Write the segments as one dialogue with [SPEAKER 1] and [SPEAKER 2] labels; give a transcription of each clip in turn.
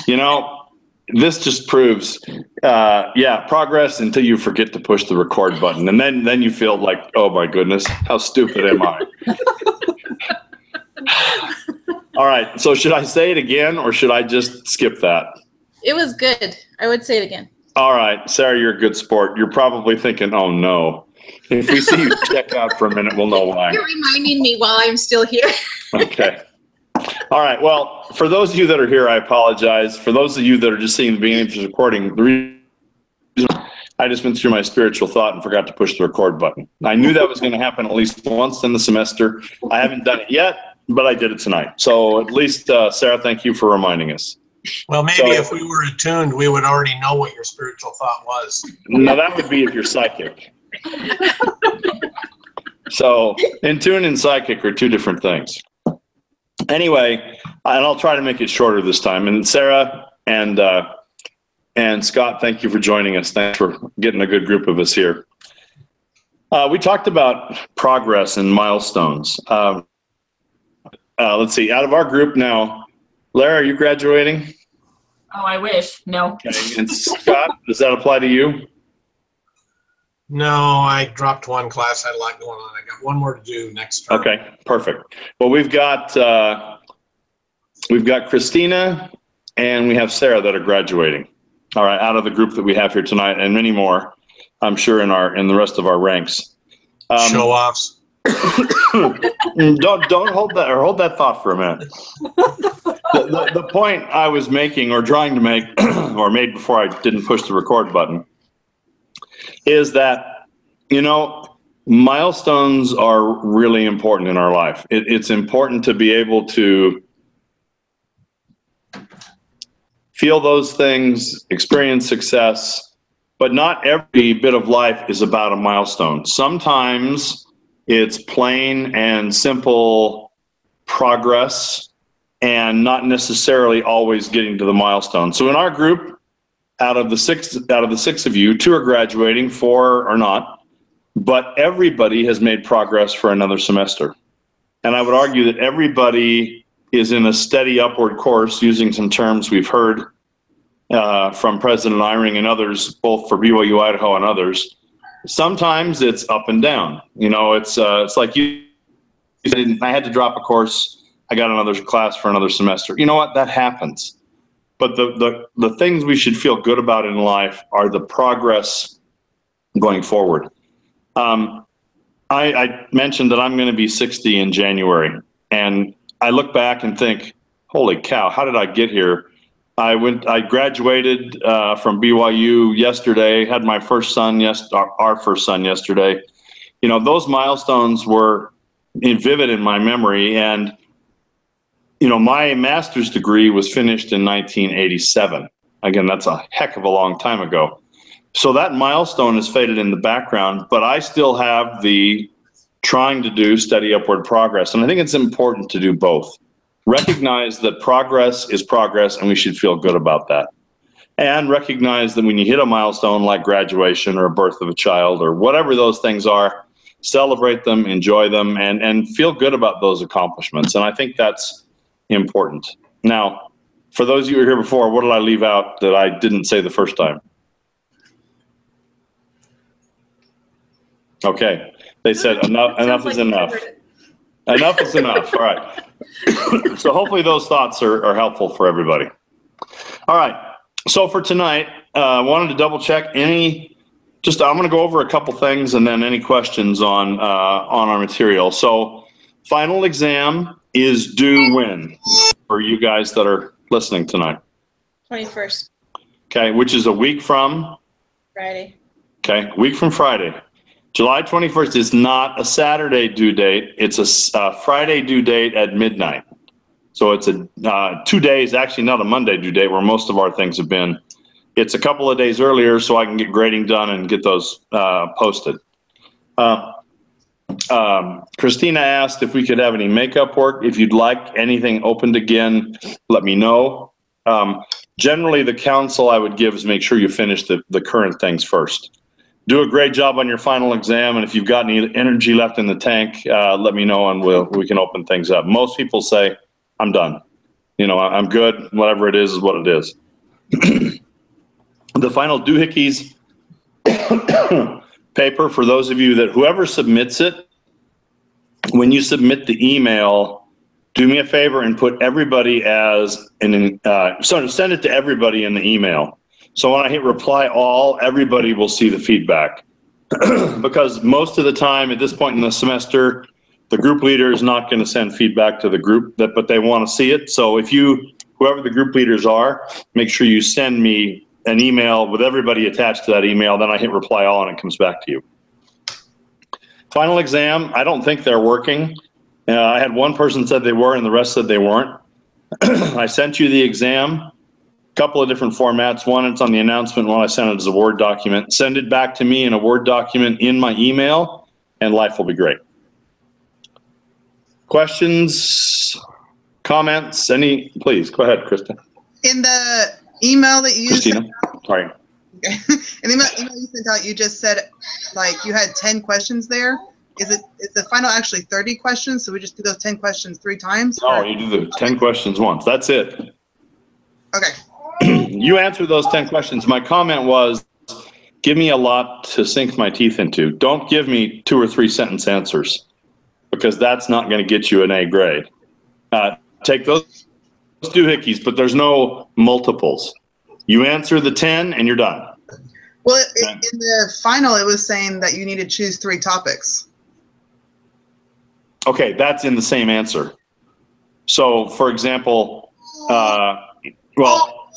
[SPEAKER 1] You know, this just proves, progress until you forget to push the record button. And then you feel like, oh my goodness, how stupid am I? All right. So should I say it again or should I just skip that?
[SPEAKER 2] It was good. I would say it again.
[SPEAKER 1] All right. Sarah, you're a good sport. You're probably thinking, oh no. If we see you check out for a minute, we'll know why.
[SPEAKER 2] You're reminding me while I'm still here.
[SPEAKER 1] Okay. All right. Well, for those of you that are here, I apologize. For those of you that are just seeing the beginning of the recording, the reason I just went through my spiritual thought and forgot to push the record button. I knew that was going to happen at least once in the semester. I haven't done it yet, but I did it tonight. So at least, Sarah, thank you for reminding us.
[SPEAKER 3] Well, maybe if we were attuned, we would already know what your spiritual thought was.
[SPEAKER 1] No, that would be if you're psychic. So in tune and psychic are two different things. Anyway, and I'll try to make it shorter this time. And Sarah and Scott, thank you for joining us. Thanks for getting a good group of us here. We talked about progress and milestones. Let's see, out of our group now, Lara, are you graduating?
[SPEAKER 4] Oh, I wish. No.
[SPEAKER 1] Okay. And Scott, does that apply to you?
[SPEAKER 3] No, I dropped one class. I had a lot going on. I got one more to do next term.
[SPEAKER 1] Okay, perfect. Well, we've got Christina and we have Sarah that are graduating. All right, out of the group that we have here tonight, and many more, I'm sure in the rest of our ranks.
[SPEAKER 3] Show offs.
[SPEAKER 1] Don't hold that thought for a minute. The point I was making or trying to make or made before I didn't push the record button is that, you know, milestones are really important in our life. It's important to be able to feel those things, experience success, but not every bit of life is about a milestone. Sometimes it's plain and simple progress and not necessarily always getting to the milestone. So in our group, out of the six of you, 2 are graduating, 4 are not, but everybody has made progress for another semester. And I would argue that everybody is in a steady upward course, using some terms we've heard from President Eyring and others, both for BYU Idaho and others. Sometimes it's up and down. You know, it's like you said, I had to drop a course, I got another class for another semester. You know what? That happens. But the things we should feel good about in life are the progress going forward. I mentioned that I'm going to be 60 in January, and I look back and think, holy cow, how did I get here? I graduated from BYU yesterday, had my first son, our first son yesterday. You know, those milestones were vivid in my memory, and you know, my master's degree was finished in 1987. Again, that's a heck of a long time ago. So that milestone has faded in the background, but I still have the trying to do steady upward progress. And I think it's important to do both. Recognize that progress is progress and we should feel good about that. And recognize that when you hit a milestone like graduation or a birth of a child or whatever those things are, celebrate them, enjoy them, and feel good about those accomplishments. And I think that's important. Now, for those of you who were here before, what did I leave out that I didn't say the first time? Okay, they said enough is enough. Enough is enough. All right. So hopefully those thoughts are helpful for everybody. All right. So for tonight, I wanted to double check I'm going to go over a couple things and then any questions on our material. So final exam is due when for you guys that are listening tonight?
[SPEAKER 2] 21st.
[SPEAKER 1] Okay, which is a week from?
[SPEAKER 2] Friday.
[SPEAKER 1] Okay, a week from Friday. July 21st is not a Saturday due date. It's a Friday due date at midnight. So it's a 2 days, actually not a Monday due date where most of our things have been. It's a couple of days earlier so I can get grading done and get those posted. Christina asked if we could have any makeup work. If you'd like anything opened again, let me know. Generally, the counsel I would give is make sure you finish the current things first. Do a great job on your final exam, and if you've got any energy left in the tank, let me know and we can open things up. Most people say, I'm done. You know, I'm good. Whatever it is what it is. The final doohickeys paper, for those of you that whoever submits it, when you submit the email, do me a favor and put everybody as so send it to everybody in the email. So when I hit reply all, everybody will see the feedback. Because most of the time at this point in the semester, the group leader is not going to send feedback to the group, but they want to see it. So if whoever the group leaders are, make sure you send me an email with everybody attached to that email. Then I hit reply all and it comes back to you. Final exam, I don't think they're working. I had one person said they were and the rest said they weren't. I sent you the exam, a couple of different formats. One, it's on the announcement. One, I sent it as a Word document. Send it back to me in a Word document in my email and life will be great. Questions, comments, please go ahead, Krista.
[SPEAKER 5] In the email that you
[SPEAKER 1] Christina, sorry.
[SPEAKER 5] in the email you sent out, you just said like you had 10 questions there. Is the final actually 30 questions? So we just do those 10 questions 3 times?
[SPEAKER 1] No, you do the 10 questions once. That's it.
[SPEAKER 5] Okay.
[SPEAKER 1] You answer those 10 questions. My comment was, give me a lot to sink my teeth into. Don't give me 2 or 3 sentence answers, because that's not going to get you an A grade. Take those doohickeys, but there's no multiples. You answer the 10 and you're done.
[SPEAKER 5] Well, in the final, it was saying that you need to choose 3 topics.
[SPEAKER 1] Okay, that's in the same answer. So, for example, well,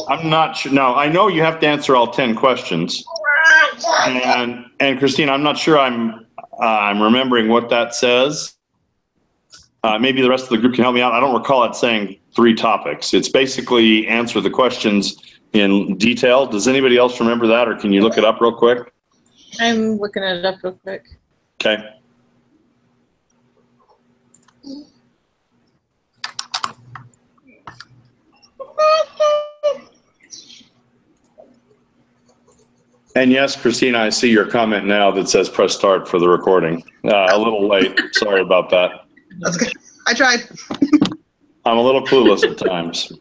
[SPEAKER 1] I'm not sure. Now, I know you have to answer all 10 questions. And Christine, I'm not sure I'm remembering what that says. Maybe the rest of the group can help me out. I don't recall it saying 3 topics. It's basically answer the questions in detail. Does anybody else remember that, or can you look it up real quick?
[SPEAKER 2] I'm looking it up real quick.
[SPEAKER 1] Okay. And yes, Christina, I see your comment now that says press start for the recording. A little late. Sorry about that.
[SPEAKER 5] That's good. I tried.
[SPEAKER 1] I'm a little clueless at times.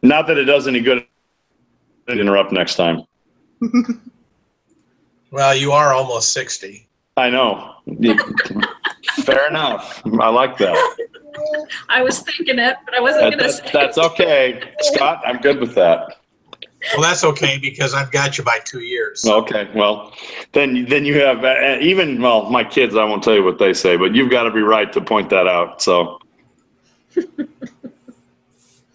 [SPEAKER 1] Not that it does any good to interrupt next time.
[SPEAKER 3] Well, you are almost 60.
[SPEAKER 1] I know. Fair enough. I like that.
[SPEAKER 4] I was thinking it, but I wasn't going to say
[SPEAKER 1] That's okay. Scott, I'm good with that.
[SPEAKER 3] Well, that's okay because I've got you by 2 years.
[SPEAKER 1] Okay, well, then you have well, my kids, I won't tell you what they say, but you've got to be right to point that out. So,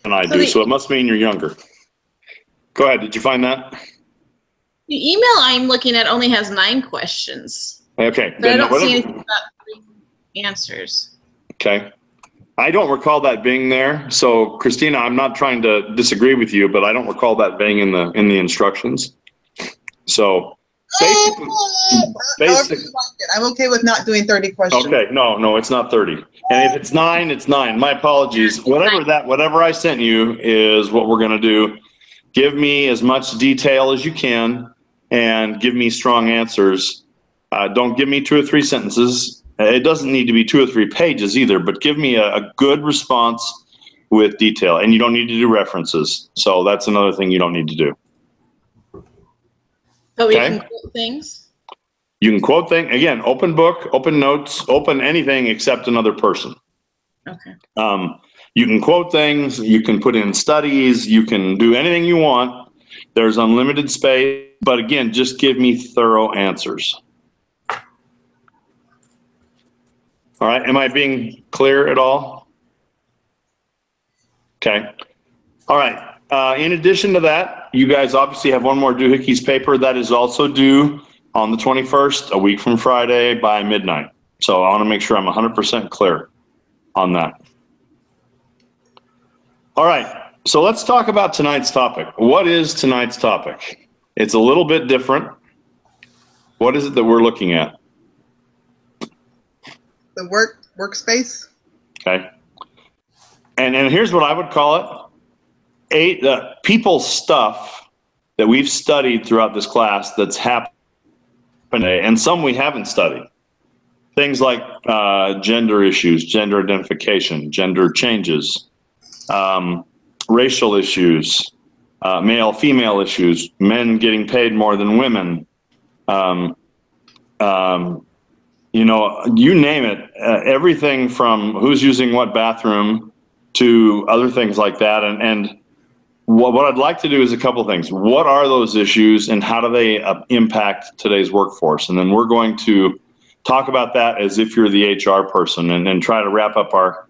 [SPEAKER 1] and I do. So it must mean you're younger. Go ahead. Did you find that?
[SPEAKER 2] The email I'm looking at only has 9 questions,
[SPEAKER 1] Okay.
[SPEAKER 2] but I don't see anything about 3 answers.
[SPEAKER 1] Okay. I don't recall that being there. So Christina, I'm not trying to disagree with you, but I don't recall that being in the instructions. So basically,
[SPEAKER 5] I'm okay with not doing 30 questions.
[SPEAKER 1] okay, no, it's not 30. And if it's 9, it's 9. My apologies. Whatever I sent you is what we're going to do. Give me as much detail as you can and give me strong answers. Don't give me 2 or 3 sentences. It doesn't need to be 2 or 3 pages either, but give me a good response with detail. And you don't need to do references. So that's another thing you don't need to do.
[SPEAKER 2] But we
[SPEAKER 1] Okay.
[SPEAKER 2] can quote things.
[SPEAKER 1] You can quote things. Again, open book, open notes, open anything except another person.
[SPEAKER 2] Okay.
[SPEAKER 1] You can quote things. You can put in studies. You can do anything you want. There's unlimited space. But again, just give me thorough answers. All right. Am I being clear at all? Okay. All right. In addition to that, you guys obviously have one more doohickeys paper that is also due on the 21st, a week from Friday by midnight. So I want to make sure I'm 100% clear on that. All right. So let's talk about tonight's topic. What is tonight's topic? It's a little bit different. What is it that we're looking at?
[SPEAKER 5] The workspace.
[SPEAKER 1] Okay. And here's what I would call it. People stuff that we've studied throughout this class that's happened today, and some we haven't studied. things like gender issues, gender identification, gender changes, racial issues, male-female issues, men getting paid more than women, you know, you name it, everything from who's using what bathroom to other things like that. And what I'd like to do is a couple of things. What are those issues and how do they impact today's workforce? And then we're going to talk about that as if you're the HR person, and then try to wrap up our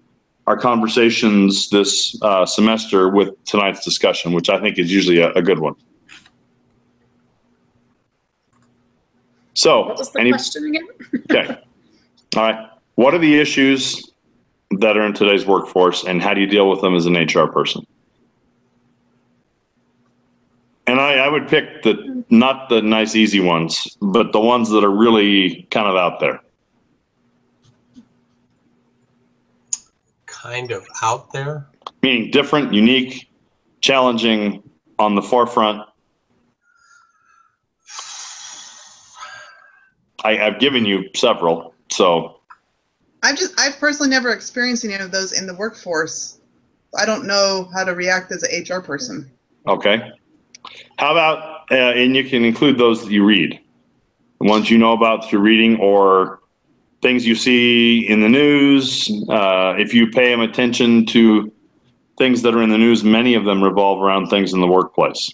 [SPEAKER 1] conversations this semester with tonight's discussion, which I think is usually a good one. So,
[SPEAKER 4] What was the question again?
[SPEAKER 1] Okay. All right. What are the issues that are in today's workforce, and how do you deal with them as an HR person? And I would pick not the nice, easy ones, but the ones that are really kind of out there.
[SPEAKER 3] Kind of out there?
[SPEAKER 1] Meaning different, unique, challenging, on the forefront. I've given you several, so.
[SPEAKER 5] I've personally never experienced any of those in the workforce. I don't know how to react as an HR person.
[SPEAKER 1] Okay. How about, and you can include those that you read, the ones you know about through reading, or things you see in the news. If you pay them attention to things that are in the news, many of them revolve around things in the workplace.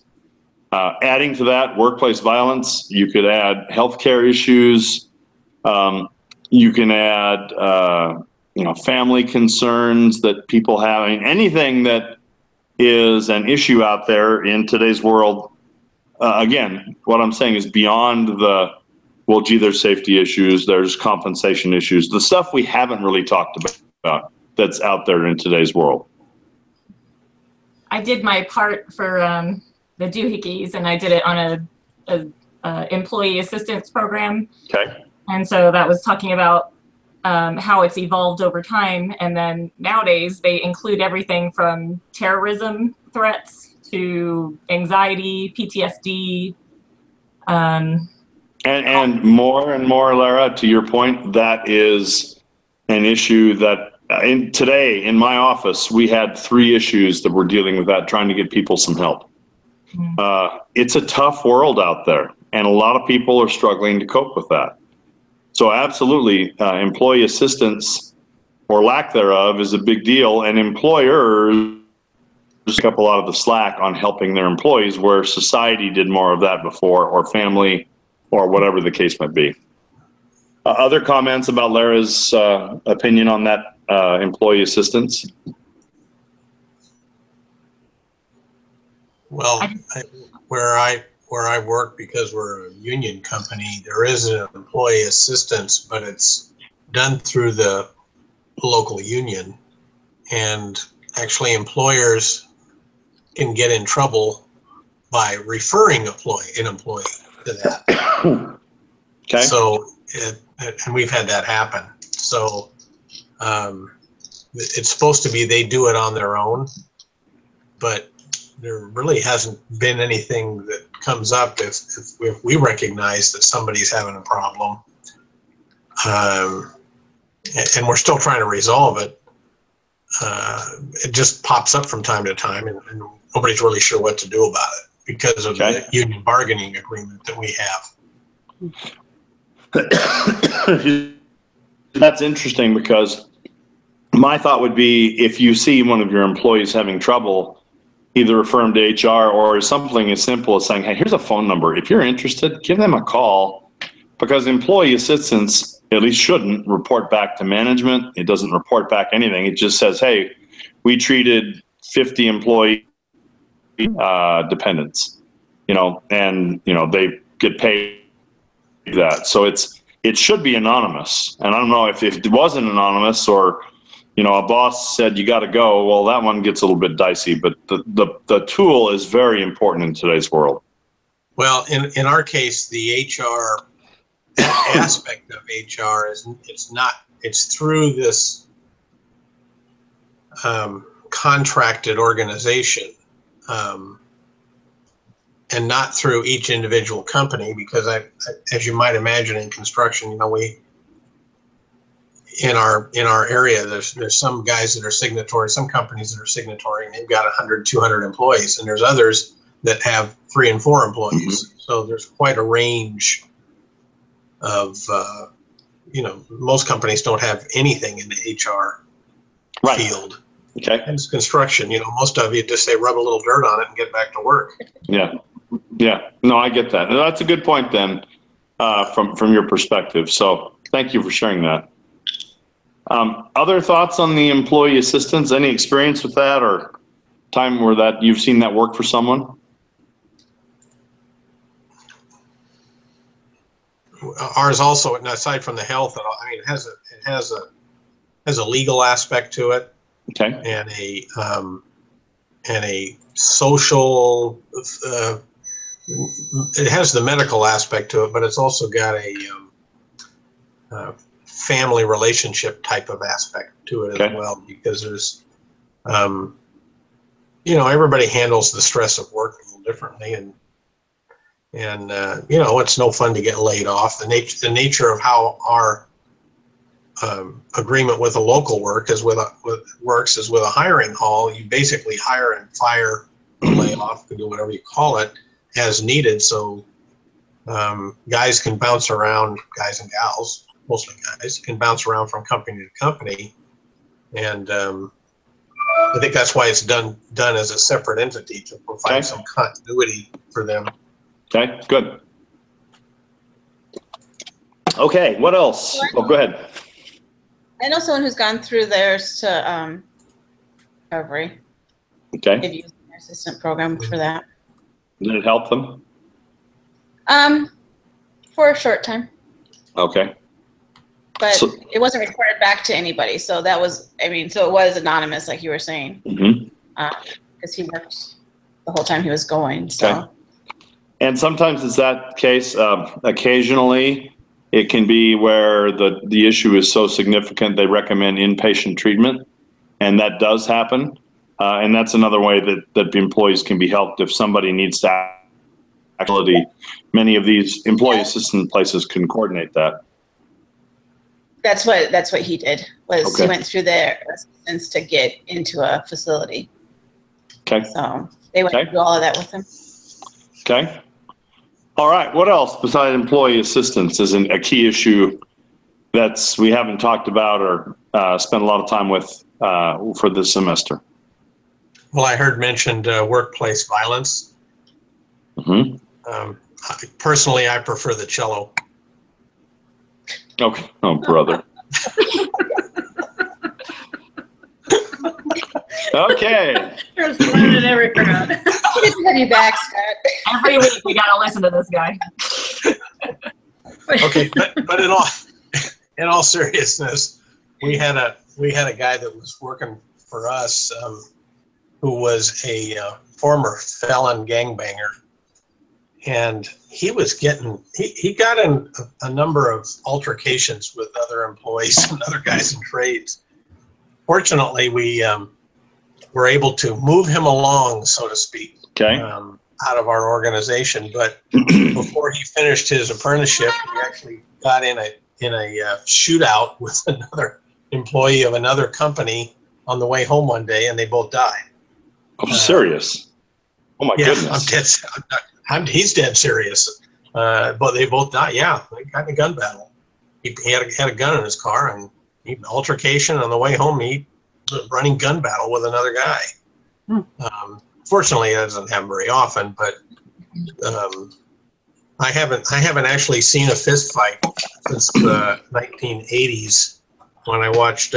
[SPEAKER 1] Adding to that, workplace violence, you could add healthcare issues. You can add, you know, family concerns that people have. I mean, anything that is an issue out there in today's world. Again, what I'm saying is beyond the, well, gee, there's safety issues, there's compensation issues, the stuff we haven't really talked about that's out there in today's world.
[SPEAKER 6] I did my part for the doohickeys, and I did it on a employee assistance program.
[SPEAKER 1] Okay.
[SPEAKER 6] And so that was talking about how it's evolved over time. And then nowadays they include everything from terrorism threats to anxiety, PTSD.
[SPEAKER 1] And more, Lara, to your point, that is an issue that today in my office, we had 3 issues that we're dealing with, that trying to get people some help. It's a tough world out there, and a lot of people are struggling to cope with that. So absolutely, employee assistance or lack thereof is a big deal, and employers pick up a lot of the slack on helping their employees, where society did more of that before, or family, or whatever the case might be. Other comments about Lara's opinion on that employee assistance?
[SPEAKER 3] Well, where I work, because we're a union company, there is an employee assistance, but it's done through the local union. And actually employers can get in trouble by referring an employee to that.
[SPEAKER 1] Okay.
[SPEAKER 3] So, and we've had that happen. So it's supposed to be they do it on their own, but there really hasn't been anything that comes up if we recognize that somebody's having a problem. And we're still trying to resolve it. It just pops up from time to time, and nobody's really sure what to do about it because of the union bargaining agreement that we have.
[SPEAKER 1] That's interesting, because my thought would be, if you see one of your employees having trouble, either refer them to HR, or something as simple as saying, hey, here's a phone number. If you're interested, give them a call, because employee assistance at least shouldn't report back to management. It doesn't report back anything. It just says, hey, we treated 50 employee dependents, you know, and, you know, they get paid that. So it should be anonymous. And I don't know if it wasn't anonymous, or, you know, a boss said you got to go. Well, that one gets a little bit dicey, but the tool is very important in today's world.
[SPEAKER 3] Well, in our case, the HR aspect of HR it's through this contracted organization, and not through each individual company, because as you might imagine, in construction, you know, in our area, there's some guys that are signatory, some companies that are signatory, and they've got 100, 200 employees, and there's others that have 3 and 4 employees. So there's quite a range of, most companies don't have anything in the HR field.
[SPEAKER 1] Okay.
[SPEAKER 3] And it's construction, most of you just say rub a little dirt on it and get back to work.
[SPEAKER 1] Yeah. No, I get that. That's a good point then, from your perspective. So thank you for sharing that. Other thoughts on the employee assistance? Any experience with that or time where that you've seen that work for someone?
[SPEAKER 3] Ours also, and aside from the health, it has a legal aspect to it.
[SPEAKER 1] Okay.
[SPEAKER 3] And a social. It has the medical aspect to it, but it's also got a family relationship type of aspect to it as well, because there's, everybody handles the stress of work a little differently, and it's no fun to get laid off. The nature of how our agreement with a local works is with a hiring hall. You basically hire and fire, lay off, do whatever you call it, as needed. So guys can bounce around, guys and gals, mostly guys, can bounce around from company to company. And I think that's why it's done as a separate entity, to provide some continuity for them.
[SPEAKER 1] Okay, good. Okay, what else? Oh, go ahead.
[SPEAKER 2] I know someone who's gone through theirs to recovery.
[SPEAKER 1] Okay.
[SPEAKER 2] They've used their assistant program for that.
[SPEAKER 1] Did it help them?
[SPEAKER 2] For a short time.
[SPEAKER 1] Okay.
[SPEAKER 2] But it wasn't reported back to anybody, so that was, so it was anonymous, like you were saying. Because he worked the whole time he was going, so.
[SPEAKER 1] Okay. And sometimes it's that case. Occasionally, it can be where the issue is so significant they recommend inpatient treatment, and that does happen. And that's another way that the employees can be helped if somebody needs to actually. Many of these employee assistant places can coordinate that.
[SPEAKER 2] That's what he did. He went through their assistance to get into a facility.
[SPEAKER 1] Okay.
[SPEAKER 2] So they went through all of that with him.
[SPEAKER 1] Okay. All right. What else besides employee assistance is a key issue we haven't talked about or spent a lot of time with for this semester?
[SPEAKER 3] Well, I heard mentioned workplace violence. Personally, I prefer the cello.
[SPEAKER 1] Okay. Oh, brother. Okay.
[SPEAKER 4] There's one in every crowd.
[SPEAKER 2] Good to have you back, Scott.
[SPEAKER 6] Every week we gotta listen to this guy.
[SPEAKER 3] Okay, but in all seriousness, we had a guy that was working for us who was a former felon gangbanger, and he got in a number of altercations with other employees and other guys in trades. Fortunately, we were able to move him along, so to speak, out of our organization. But before he finished his apprenticeship, he actually got in a shootout with another employee of another company on the way home one day, and they both died.
[SPEAKER 1] Oh, serious? Oh my goodness!
[SPEAKER 3] He's dead serious. But they both died. Yeah, they got in a gun battle. He had a gun in his car, and altercation on the way home. He running gun battle with another guy. Fortunately, it doesn't happen very often, but I haven't actually seen a fist fight since the 1980s, when I watched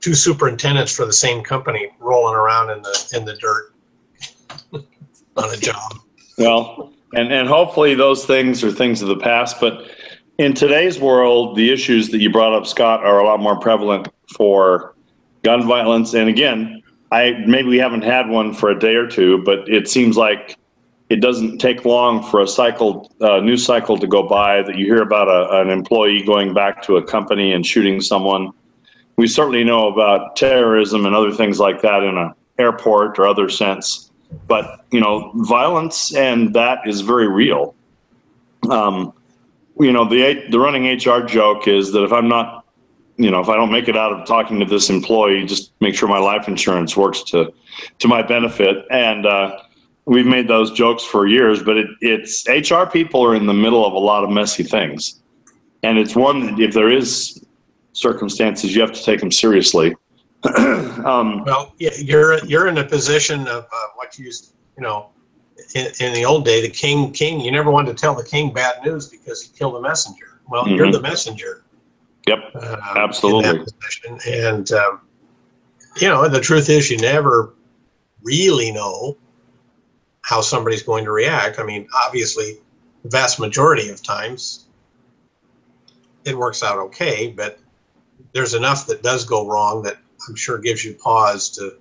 [SPEAKER 3] two superintendents for the same company rolling around in the dirt on a job.
[SPEAKER 1] Well, and hopefully those things are things of the past, but in today's world, the issues that you brought up, Scott, are a lot more prevalent for gun violence. And again, maybe we haven't had one for a day or two, but it seems like it doesn't take long for a news cycle to go by that you hear about an employee going back to a company and shooting someone. We certainly know about terrorism and other things like that in an airport or other sense, but violence and that is very real. The running HR joke is that if I'm not if I don't make it out of talking to this employee, just make sure my life insurance works to my benefit. And we've made those jokes for years, but it's HR people are in the middle of a lot of messy things. And it's one that if there is circumstances, you have to take them seriously.
[SPEAKER 3] Well, yeah, you're in a position of what you in the old day, the king, you never wanted to tell the king bad news because he killed a messenger. Well, you're the messenger.
[SPEAKER 1] Yep, absolutely.
[SPEAKER 3] In that position. And, the truth is you never really know how somebody's going to react. I mean, obviously, the vast majority of times it works out okay, but there's enough that does go wrong that I'm sure gives you pause to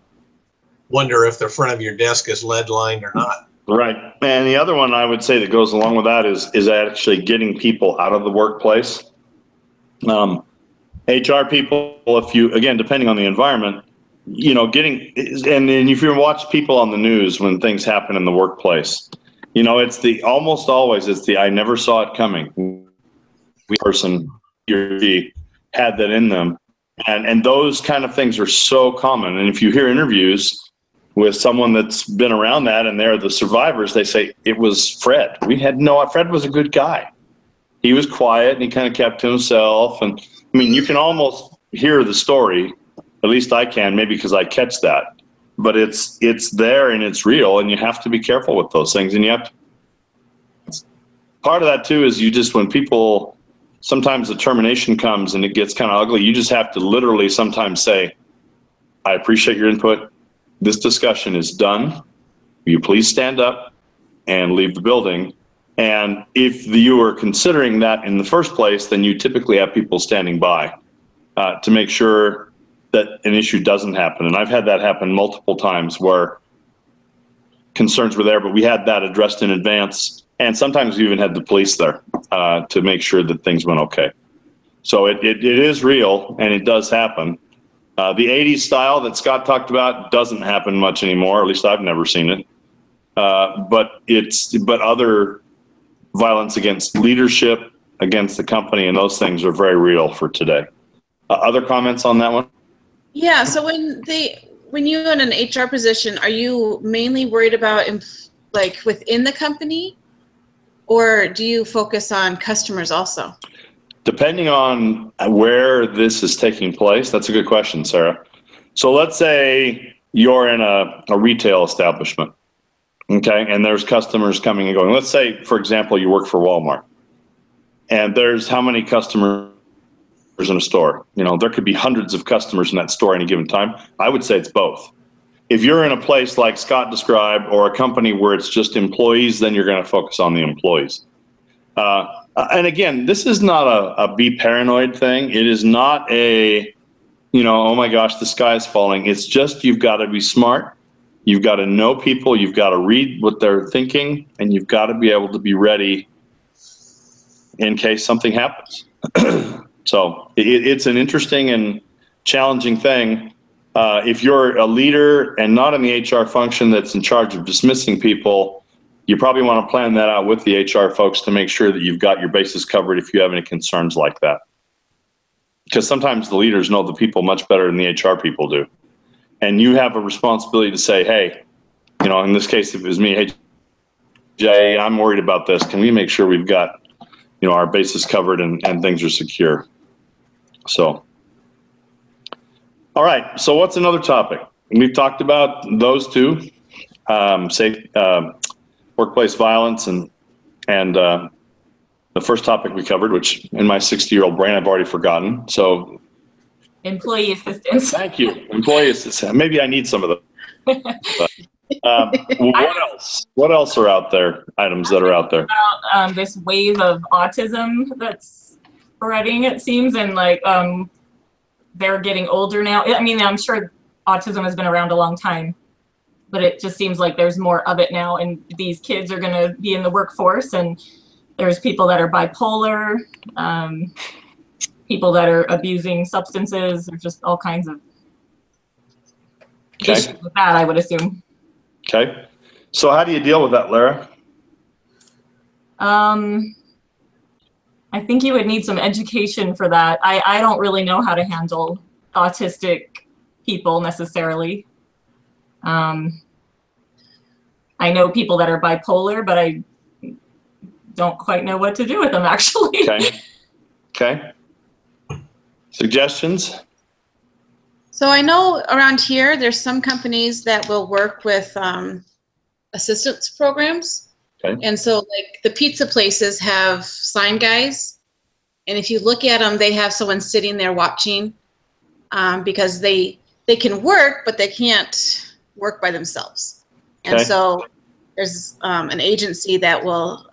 [SPEAKER 3] wonder if the front of your desk is lead lined or not.
[SPEAKER 1] Right. And the other one I would say that goes along with that is actually getting people out of the workplace. HR people, again, depending on the environment, and if you watch people on the news when things happen in the workplace, it's almost always I never saw it coming. The person had that in them. And those kind of things are so common. And if you hear interviews with someone that's been around that and they're the survivors, they say, it was Fred. Fred was a good guy. He was quiet and he kind of kept to himself. And I mean, you can almost hear the story, at least I can, maybe because I catch that. But it's there and it's real, and you have to be careful with those things. And part of that too is when people, sometimes the termination comes and it gets kind of ugly, you just have to literally sometimes say, I appreciate your input. This discussion is done. Will you please stand up and leave the building? And if you are considering that in the first place, then you typically have people standing by to make sure that an issue doesn't happen. And I've had that happen multiple times where concerns were there, but we had that addressed in advance. And sometimes we even had the police there to make sure that things went okay. So it is real and it does happen. The 80s style that Scott talked about doesn't happen much anymore. At least I've never seen it. But other violence against leadership, against the company, and those things are very real for today. Other comments on that one?
[SPEAKER 2] Yeah. So when you're in an HR position, are you mainly worried about within the company, or do you focus on customers also?
[SPEAKER 1] Depending on where this is taking place, that's a good question, Sarah. So let's say you're in a retail establishment, okay, and there's customers coming and going. Let's say, for example, you work for Walmart, and there's how many customers in a store? There could be hundreds of customers in that store at any given time. I would say it's both. If you're in a place like Scott described, or a company where it's just employees, then you're going to focus on the employees. And again, this is not a be paranoid thing. It is not oh my gosh, the sky is falling. It's just you've got to be smart. You've got to know people. You've got to read what they're thinking, and you've got to be able to be ready in case something happens. So it's an interesting and challenging thing. If you're a leader and not in the HR function that's in charge of dismissing people, you probably want to plan that out with the HR folks to make sure that you've got your bases covered if you have any concerns like that. Because sometimes the leaders know the people much better than the HR people do. And you have a responsibility to say, hey, in this case, if it was me, hey, Jay, I'm worried about this. Can we make sure we've got, our bases covered and things are secure? So, all right. So what's another topic? We've talked about those two, workplace violence and the first topic we covered, which in my 60-year-old brain, I've already forgotten. So
[SPEAKER 6] employee assistance.
[SPEAKER 1] Thank you. Employee assistance. Maybe I need some of them. What else? What else are out there? Items that are out there.
[SPEAKER 6] About this wave of autism that's spreading, it seems, and they're getting older now. I mean, I'm sure autism has been around a long time, but it just seems like there's more of it now, and these kids are going to be in the workforce, and there's people that are bipolar, people that are abusing substances. There's just all kinds of issues with that, I would assume.
[SPEAKER 1] Okay. So how do you deal with that, Lara?
[SPEAKER 6] I I think you would need some education for that. I don't really know how to handle autistic people necessarily. I know people that are bipolar, but I don't quite know what to do with them, actually.
[SPEAKER 1] Okay. Okay. Suggestions?
[SPEAKER 2] So I know around here, there's some companies that will work with assistance programs.
[SPEAKER 1] Okay.
[SPEAKER 2] And so like the pizza places have sign guys. And if you look at them, they have someone sitting there watching because they can work, but they can't work by themselves. And
[SPEAKER 1] Okay.
[SPEAKER 2] so there's an agency that will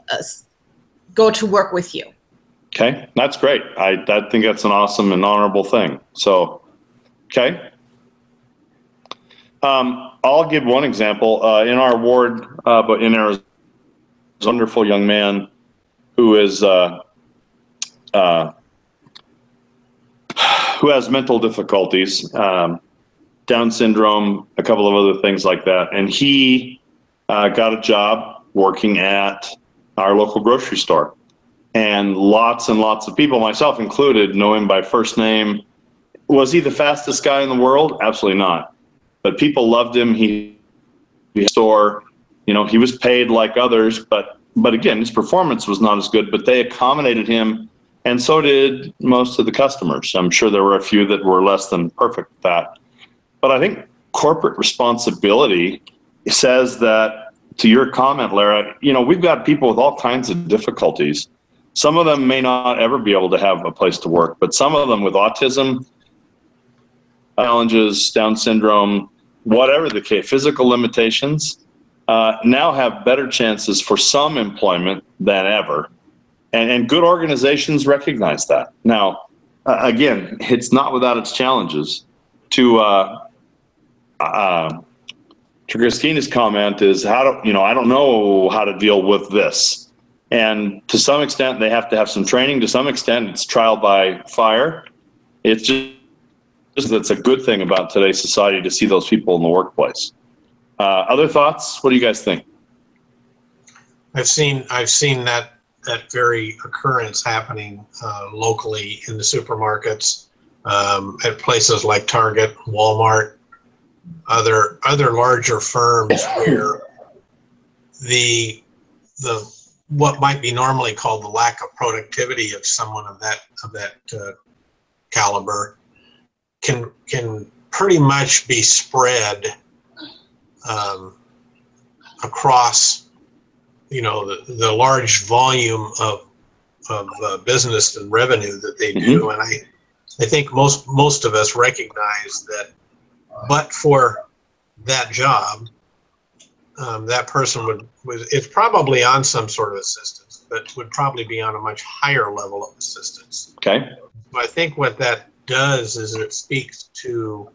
[SPEAKER 2] go to work with you.
[SPEAKER 1] Okay, that's great. I think that's an awesome and honorable thing. So, okay. I'll give one example. In our ward, but in Arizona, there's a wonderful young man who is who has mental difficulties, Down syndrome, a couple of other things like that, and he got a job working at our local grocery store. And lots of people, myself included, know him by first name. Was he the fastest guy in the world? Absolutely not. But people loved him. He store, you know, he was paid like others, but again, his performance was not as good, but they accommodated him, and so did most of the customers. I'm sure there were a few that were less than perfect at that. But I think corporate responsibility says that, to your comment, Lara, you know, we've got people with all kinds of difficulties. Some of them may not ever be able to have a place to work, but some of them with autism, challenges, Down syndrome, whatever the case, physical limitations, now have better chances for some employment than ever. And good organizations recognize that. Now, again, it's not without its challenges. To Christina's comment is, I don't know how to deal with this. And to some extent, they have to have some training. To some extent, it's trial by fire. It's just it's a good thing about today's society to see those people in the workplace. Other thoughts? What do you guys think?
[SPEAKER 3] I've seen that very occurrence happening locally in the supermarkets, at places like Target, Walmart, other larger firms where the what might be normally called the lack of productivity of someone of that caliber can pretty much be spread across, you know, the large volume of business and revenue that they do. Mm-hmm. And I think most of us recognize that, but for that job, that person it's probably on some sort of assistance, but would probably be on a much higher level of assistance.
[SPEAKER 1] Okay.
[SPEAKER 3] I think what that does is it speaks to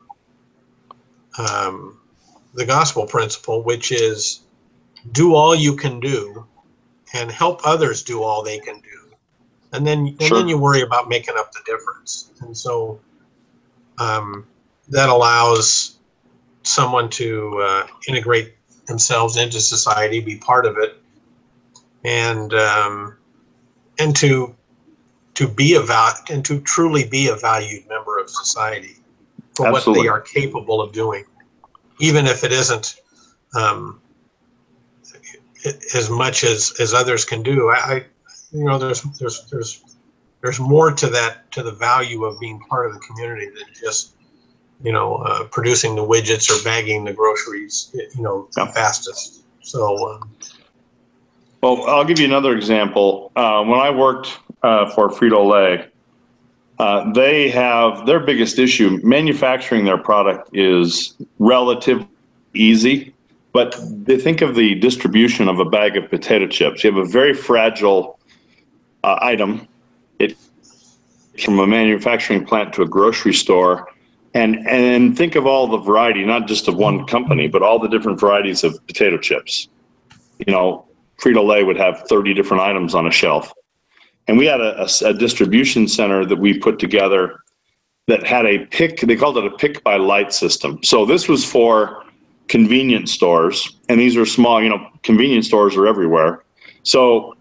[SPEAKER 3] the gospel principle, which is do all you can do and help others do all they can do. And then you worry about making up the difference. And so that allows someone to integrate themselves into society, be part of it, and to truly be a valued member of society for
[SPEAKER 1] Absolutely.
[SPEAKER 3] What they are capable of doing, even if it isn't as much as others can do. There's more to that, to the value of being part of the community than just producing the widgets or bagging the groceries, the fastest. So,
[SPEAKER 1] well, I'll give you another example. When I worked for Frito-Lay, they have their biggest issue. Manufacturing their product is relatively easy, but they think of the distribution of a bag of potato chips. You have a very fragile item. It from a manufacturing plant to a grocery store. And think of all the variety, not just of one company, but all the different varieties of potato chips. Frito-Lay would have 30 different items on a shelf. And we had a distribution center that we put together that had a pick, they called it a pick by light system. So this was for convenience stores, and these are small, convenience stores are everywhere. So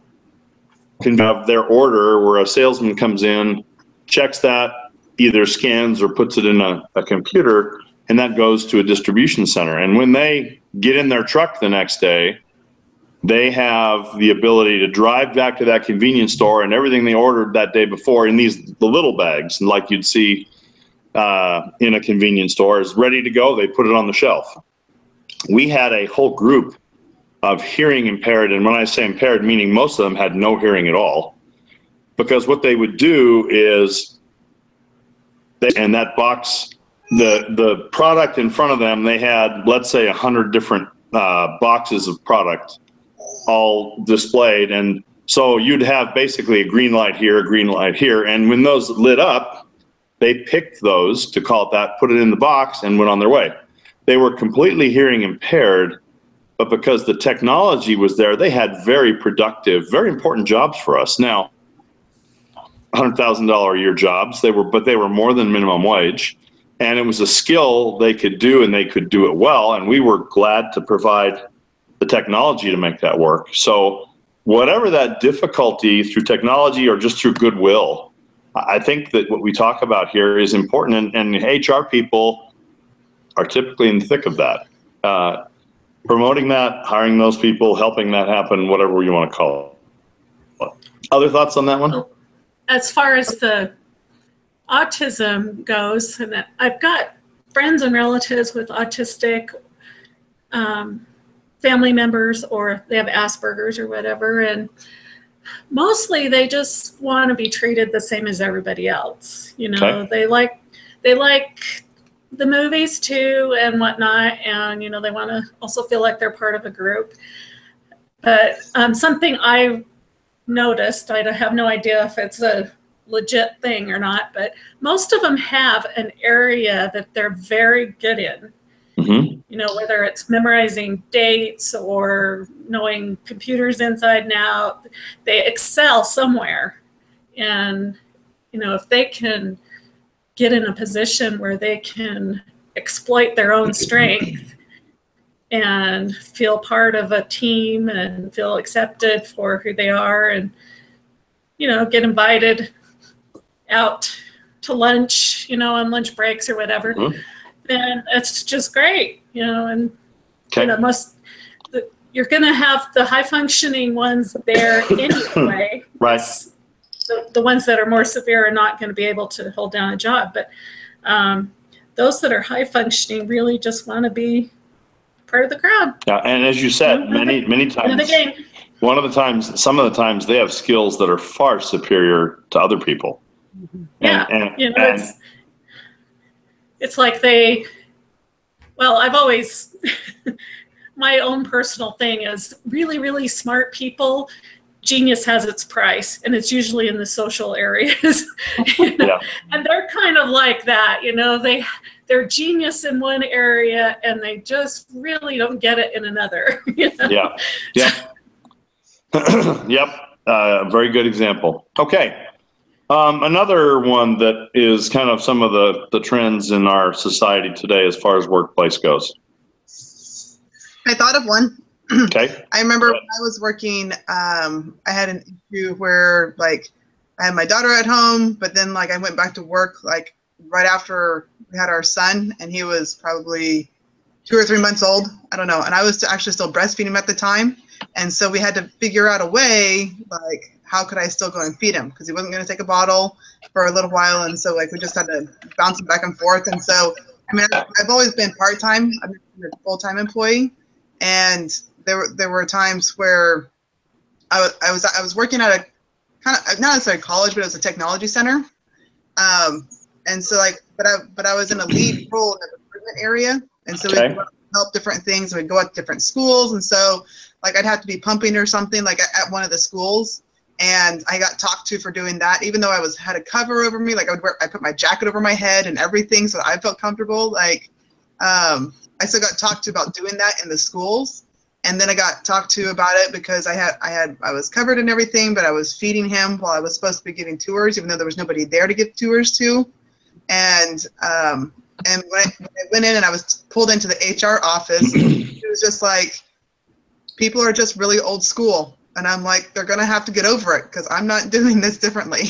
[SPEAKER 1] can have their order where a salesman comes in, checks that, either scans or puts it in a computer, and that goes to a distribution center. And when they get in their truck the next day, they have the ability to drive back to that convenience store, and everything they ordered that day before in the little bags, like you'd see in a convenience store, is ready to go. They put it on the shelf. We had a whole group of hearing impaired, and when I say impaired, meaning most of them had no hearing at all, because what they would do is, and that box, the product in front of them, they had, let's say, 100 different boxes of product all displayed. And so you'd have basically a green light here, a green light here. And when those lit up, they picked those, to call it that, put it in the box, and went on their way. They were completely hearing impaired, but because the technology was there, they had very productive, very important jobs for us. Now, $100,000 a year jobs, but they were more than minimum wage, and it was a skill they could do, and they could do it well, and we were glad to provide the technology to make that work. So whatever that difficulty through technology or just through goodwill, I think that what we talk about here is important, and HR people are typically in the thick of that. Promoting that, hiring those people, helping that happen, whatever you want to call it. Other thoughts on that one?
[SPEAKER 4] As far as the autism goes, and I've got friends and relatives with autistic family members, or they have Asperger's or whatever, and mostly they just want to be treated the same as everybody else. You know,
[SPEAKER 1] Okay.
[SPEAKER 4] they like the movies too and whatnot, and you know, they want to also feel like they're part of a group. But something I noticed, I have no idea if it's a legit thing or not, but most of them have an area that they're very good in.
[SPEAKER 1] Mm-hmm.
[SPEAKER 4] You know, whether it's memorizing dates or knowing computers inside and out, they excel somewhere. And, you know, if they can get in a position where they can exploit their own strength and feel part of a team and feel accepted for who they are, and, you know, get invited out to lunch, you know, on lunch breaks or whatever,
[SPEAKER 1] Mm-hmm.
[SPEAKER 4] then it's just great, you know. And
[SPEAKER 1] Okay.
[SPEAKER 4] you know, you're going to have the high functioning ones there anyway.
[SPEAKER 1] Right.
[SPEAKER 4] The ones that are more severe are not going to be able to hold down a job, but those that are high functioning really just want to be part of the crowd.
[SPEAKER 1] Yeah, and as you said, many
[SPEAKER 4] End of the
[SPEAKER 1] times,
[SPEAKER 4] game.
[SPEAKER 1] some of the times they have skills that are far superior to other people.
[SPEAKER 4] Yeah, you know, it's like I've always, my own personal thing is really, really smart people, genius has its price, and it's usually in the social areas. You know?
[SPEAKER 1] Yeah.
[SPEAKER 4] And they're kind of like that, you know, they're genius in one area and they just really don't get it in another. You know?
[SPEAKER 1] Yeah. Yep. Yep. Very good example. Okay. Another one that is kind of some of the trends in our society today as far as workplace goes.
[SPEAKER 5] I thought of one.
[SPEAKER 1] Okay.
[SPEAKER 5] I remember when I was working, I had an issue where like I had my daughter at home, but then like I went back to work like right after we had our son, and he was probably 2 or 3 months old. I don't know. And I was actually still breastfeeding him at the time. And so we had to figure out a way, like, how could I still go and feed him? Because he wasn't going to take a bottle for a little while. And so like we just had to bounce him back and forth. And so, I mean, I've always been part-time. I'm a full-time employee. And there were times where I was working at a kind of, not necessarily college, but it was a technology center. And so like, but I was in a lead role in the recruitment area. And so
[SPEAKER 1] Okay.
[SPEAKER 5] we'd help different things. We'd go out to different schools. And so like I'd have to be pumping or something like at one of the schools. And I got talked to for doing that, even though I had a cover over me. Like I put my jacket over my head and everything, so I felt comfortable. Like I still got talked to about doing that in the schools. And then I got talked to about it because I was covered and everything, but I was feeding him while I was supposed to be giving tours, even though there was nobody there to give tours to. And when I went in and I was pulled into the HR office, it was just like, people are just really old school. And I'm like, they're going to have to get over it because I'm not doing this differently.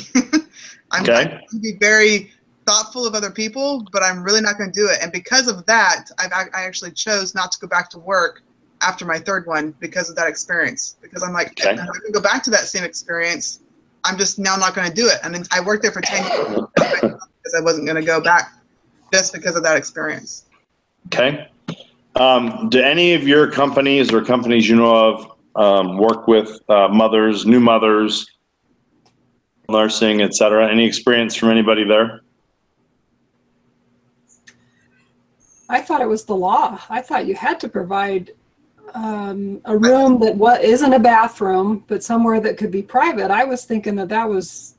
[SPEAKER 5] I'm going to be very thoughtful of other people, but I'm really not going to do it. And because of that, I actually chose not to go back to work after my third one because of that experience. Because I'm like, if I can go back to that same experience, I'm just now not going to do it. And then I worked there for 10 years because I wasn't going to go back just because of that experience.
[SPEAKER 1] Okay. Do any of your companies or companies you know of work with mothers, new mothers, nursing, et cetera? Any experience from anybody there?
[SPEAKER 7] I thought it was the law. I thought you had to provide a room that isn't a bathroom, but somewhere that could be private. I was thinking that that was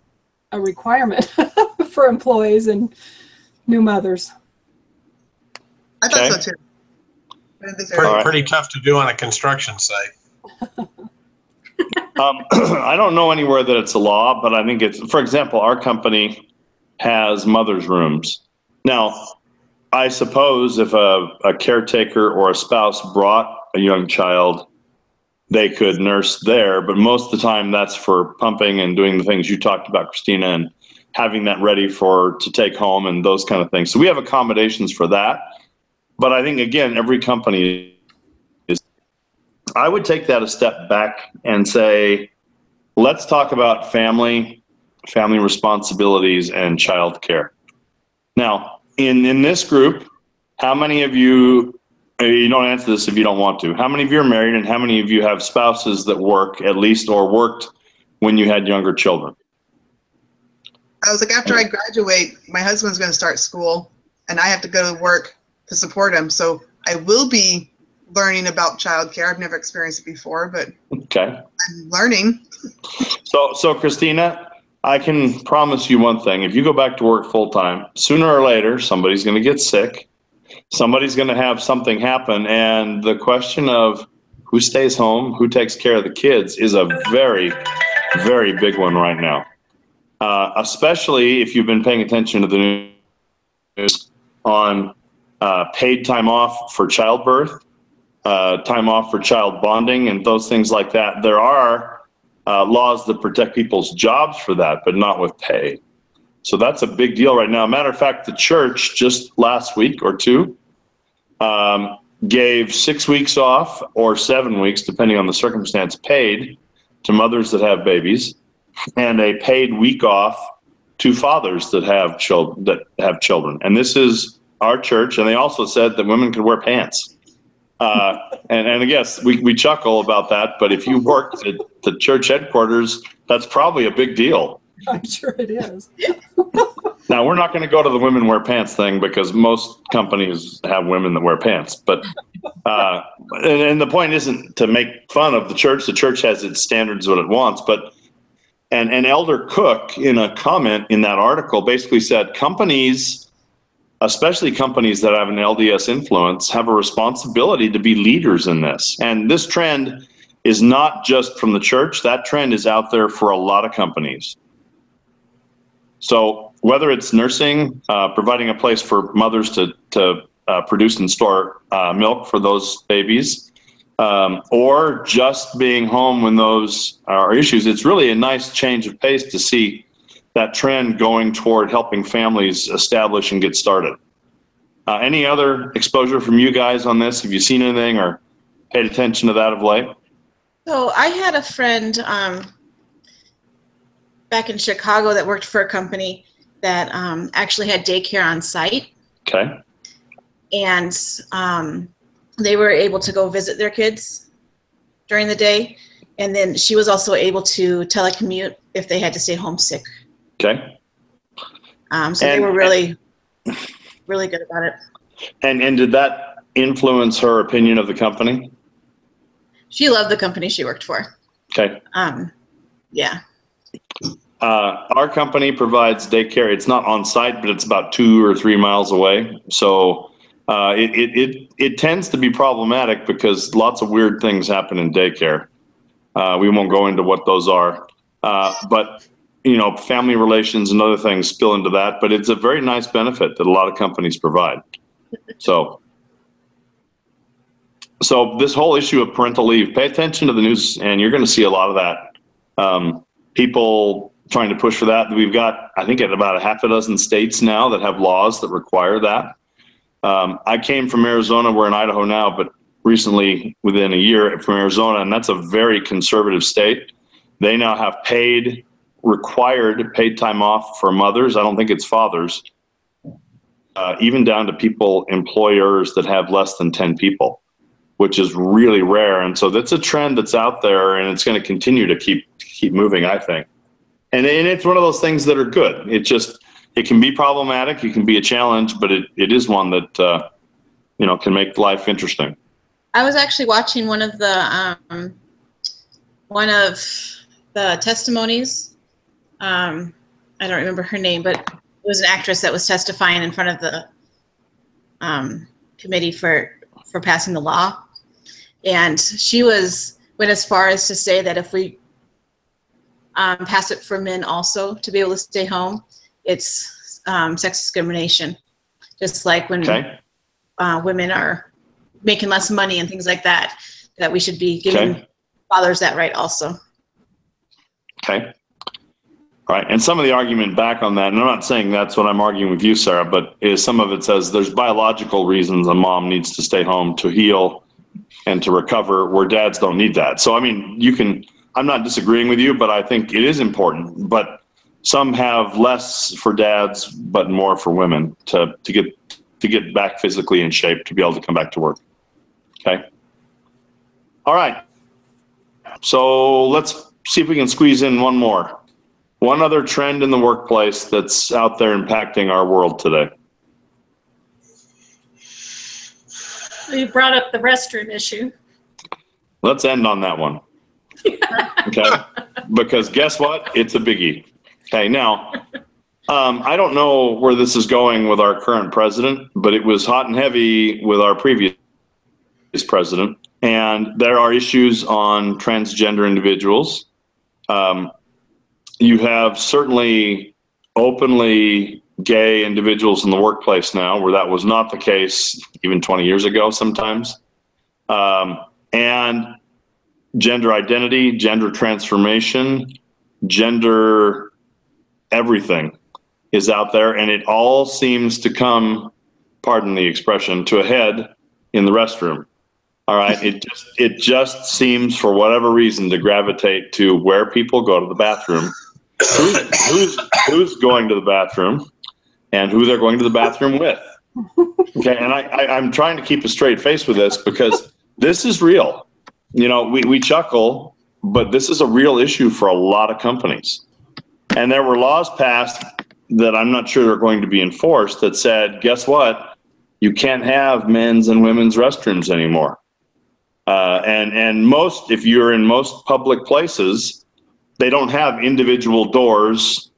[SPEAKER 7] a requirement for employees and new mothers.
[SPEAKER 5] I thought so too.
[SPEAKER 3] Pretty tough to do on a construction site.
[SPEAKER 1] I don't know anywhere that it's a law, but I think it's, for example, our company has mother's rooms. Now, I suppose if a caretaker or a spouse brought a young child, they could nurse there, but most of the time that's for pumping and doing the things you talked about, Christina, and having that ready to take home and those kind of things. So we have accommodations for that. But I think, again, every company is, I would take that a step back and say, let's talk about family responsibilities and child care. Now, in this group, how many of you don't answer this if you don't want to, how many of you are married and how many of you have spouses that work at least or worked when you had younger children?
[SPEAKER 5] I was like, after I graduate, my husband's going to start school and I have to go to work to support him. So I will be learning about childcare. I've never experienced it before, but
[SPEAKER 1] okay,
[SPEAKER 5] I'm learning.
[SPEAKER 1] So Christina, I can promise you one thing. If you go back to work full time, sooner or later, somebody's going to get sick. Somebody's going to have something happen. And the question of who stays home, who takes care of the kids is a very, very big one right now. Especially if you've been paying attention to the news on paid time off for childbirth, time off for child bonding, and those things like that. There are laws that protect people's jobs for that, but not with pay. So that's a big deal right now. Matter of fact, the church just last week or two gave 6 weeks off or 7 weeks, depending on the circumstance, paid to mothers that have babies, and a paid week off to fathers that have children. And this is our church, and they also said that women could wear pants. And I guess we chuckle about that, but if you worked at the church headquarters, that's probably a big deal.
[SPEAKER 7] I'm sure it is.
[SPEAKER 1] Now, we're not going to go to the women wear pants thing because most companies have women that wear pants. But and the point isn't to make fun of the church. The church has its standards, what it wants. But and Elder Cook, in a comment in that article, basically said companies, especially companies that have an LDS influence, have a responsibility to be leaders in this. And this trend is not just from the church. That trend is out there for a lot of companies. So whether it's nursing, providing a place for mothers to produce and store milk for those babies, or just being home when those are issues, it's really a nice change of pace to see that trend going toward helping families establish and get started. Any other exposure from you guys on this? Have you seen anything or paid attention to that of late?
[SPEAKER 2] So I had a friend back in Chicago that worked for a company that actually had daycare on site.
[SPEAKER 1] Okay.
[SPEAKER 2] And they were able to go visit their kids during the day. And then she was also able to telecommute if they had to stay home sick.
[SPEAKER 1] Okay.
[SPEAKER 2] So they were really, really good about it.
[SPEAKER 1] And did that influence her opinion of the company?
[SPEAKER 2] She loved the company she worked for.
[SPEAKER 1] Okay.
[SPEAKER 2] Yeah.
[SPEAKER 1] Our company provides daycare. It's not on site, but it's about 2 or 3 miles away. So it tends to be problematic because lots of weird things happen in daycare. We won't go into what those are, but you know, family relations and other things spill into that. But it's a very nice benefit that a lot of companies provide. So, So this whole issue of parental leave, pay attention to the news, and you're going to see a lot of that. People trying to push for that. We've got, I think, at about a half a dozen states now that have laws that require that. I came from Arizona. We're in Idaho now, but recently, within a year from Arizona, and that's a very conservative state. They now have required paid time off for mothers. I don't think it's fathers, even down to employers that have less than 10 people, which is really rare. And so that's a trend that's out there, and it's going to continue to keep moving, I think. And it's one of those things that are good. It can be problematic, it can be a challenge, but it is one that can make life interesting.
[SPEAKER 2] I was actually watching one of the testimonies. I don't remember her name, but it was an actress that was testifying in front of the committee for passing the law, and she went as far as to say that if we pass it for men also to be able to stay home, it's sex discrimination, just like when women are making less money and things like that, that we should be giving fathers that right also. Okay.
[SPEAKER 1] All right. And some of the argument back on that, and I'm not saying that's what I'm arguing with you, Sarah, but some of it says there's biological reasons a mom needs to stay home to heal and to recover, where dads don't need that. So, I mean, I'm not disagreeing with you, but I think it is important. But some have less for dads, but more for women to get back physically in shape, to be able to come back to work. Okay. All right. So let's see if we can squeeze in one more. One other trend in the workplace that's out there impacting our world today.
[SPEAKER 4] You brought up the restroom issue.
[SPEAKER 1] Let's end on that one. Okay. Because guess what? It's a biggie. Okay. Now, I don't know where this is going with our current president, but it was hot and heavy with our previous president. And there are issues on transgender individuals. You have certainly openly gay individuals in the workplace now, where that was not the case even 20 years ago sometimes. And gender identity, gender transformation, gender everything is out there, and it all seems to come, pardon the expression, to a head in the restroom. All right, it just seems, for whatever reason, to gravitate to where people go to the bathroom, who's going to the bathroom, and who they're going to the bathroom with. Okay, and I'm trying to keep a straight face with this, because this is real. You know, we chuckle, but this is a real issue for a lot of companies. And there were laws passed that I'm not sure they're going to be enforced that said, guess what? You can't have men's and women's restrooms anymore. And if you're in most public places, they don't have individual doors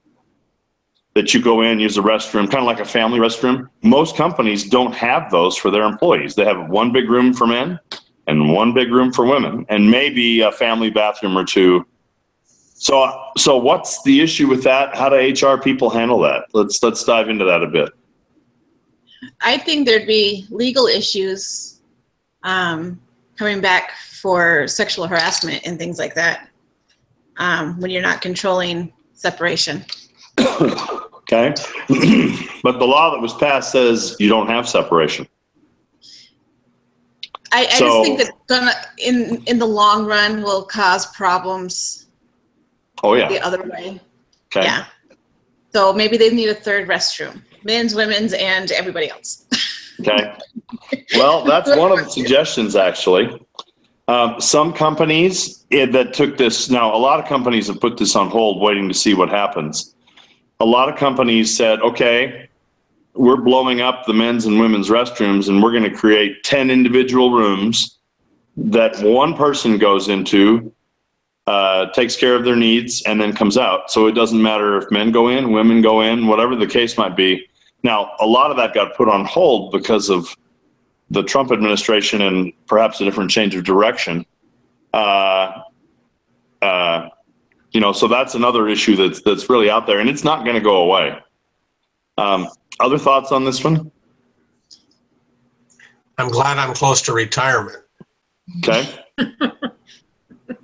[SPEAKER 1] that you go in, use the restroom, kind of like a family restroom. Most companies don't have those for their employees. They have one big room for men and one big room for women, and maybe a family bathroom or two. So what's the issue with that? How do HR people handle that? Let's dive into that a bit.
[SPEAKER 2] I think there'd be legal issues coming back for sexual harassment and things like that when you're not controlling separation.
[SPEAKER 1] Okay. But the law that was passed says you don't have separation.
[SPEAKER 2] I just think that in the long run will cause problems.
[SPEAKER 1] Oh, yeah.
[SPEAKER 2] The other way.
[SPEAKER 1] Okay.
[SPEAKER 2] Yeah. So maybe they need a third restroom, men's, women's, and everybody else.
[SPEAKER 1] Okay. Well, that's one of the suggestions, actually. Some companies that took this, now a lot of companies have put this on hold, waiting to see what happens. A lot of companies said, okay, we're blowing up the men's and women's restrooms, and we're going to create 10 individual rooms that one person goes into, takes care of their needs, and then comes out. So it doesn't matter if men go in, women go in, whatever the case might be. Now, a lot of that got put on hold because of the Trump administration and perhaps a different change of direction. So that's another issue that's really out there, and it's not going to go away. Other thoughts on this one?
[SPEAKER 3] I'm glad I'm close to retirement.
[SPEAKER 1] Okay.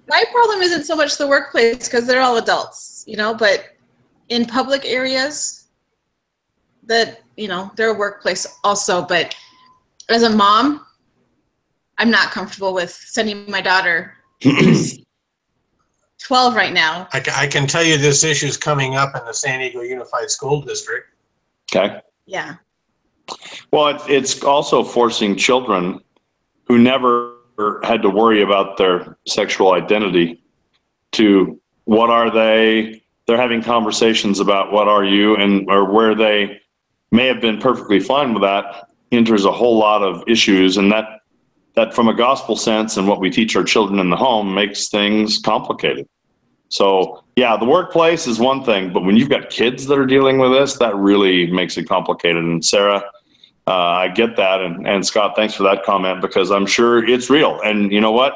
[SPEAKER 2] My problem isn't so much the workplace because they're all adults, but in public areas that, they're a workplace also. But as a mom, I'm not comfortable with sending my daughter, who's 12 right now.
[SPEAKER 3] I can tell you this issue is coming up in the San Diego Unified School District.
[SPEAKER 1] Okay.
[SPEAKER 2] Yeah.
[SPEAKER 1] Well, it's also forcing children who never had to worry about their sexual identity to what are they? They're having conversations about what are you, and or where they may have been perfectly fine with that enters a whole lot of issues, and that from a gospel sense and what we teach our children in the home makes things complicated. So yeah, the workplace is one thing, but when you've got kids that are dealing with this, that really makes it complicated. And Sarah, I get that. And Scott, thanks for that comment, because I'm sure it's real. And you know what?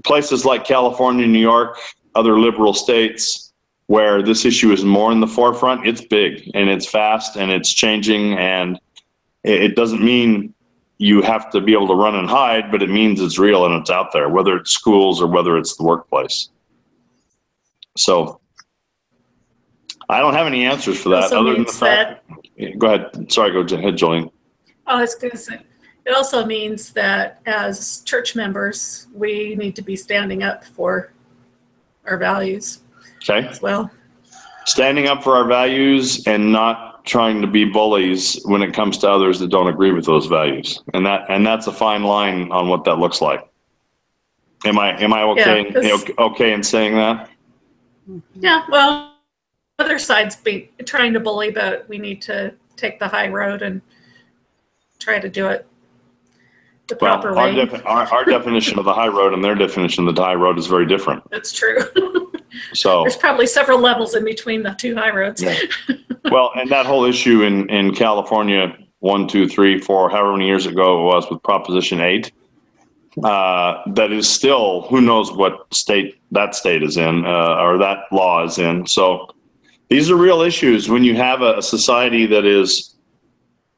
[SPEAKER 1] Places like California, New York, other liberal states where this issue is more in the forefront, it's big and it's fast and it's changing. And it doesn't mean you have to be able to run and hide, but it means it's real and it's out there, whether it's schools or whether it's the workplace. So I don't have any answers for that other than the fact. Go ahead. Sorry, go ahead, Jolene.
[SPEAKER 4] I was going to say, it also means that as church members, we need to be standing up for our values as well.
[SPEAKER 1] Standing up for our values and not trying to be bullies when it comes to others that don't agree with those values. And that's a fine line on what that looks like. Am I okay? Yeah, okay in saying that?
[SPEAKER 4] Yeah, well, other sides be trying to bully, but we need to take the high road and try to do it the proper way.
[SPEAKER 1] Our definition of the high road and their definition of the high road is very different.
[SPEAKER 4] That's true.
[SPEAKER 1] So
[SPEAKER 4] there's probably several levels in between the two high roads.
[SPEAKER 1] Yeah. Well, and that whole issue in California 1, 2, 3, 4, however many years ago it was with Proposition 8, that is still, who knows what state that state is in, or that law is in. So these are real issues when you have a society that is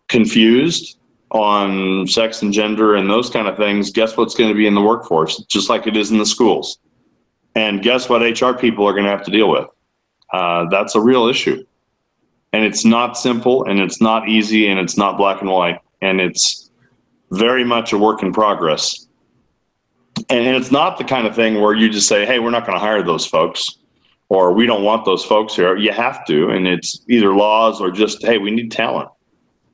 [SPEAKER 1] confused on sex and gender and those kind of things. Guess what's going to be in the workforce, just like it is in the schools. And guess what HR people are going to have to deal with? That's a real issue. And it's not simple, and it's not easy, and it's not black and white. And it's very much a work in progress. And it's not the kind of thing where you just say, hey, we're not going to hire those folks, or we don't want those folks here. You have to, and it's either laws or just, hey, we need talent.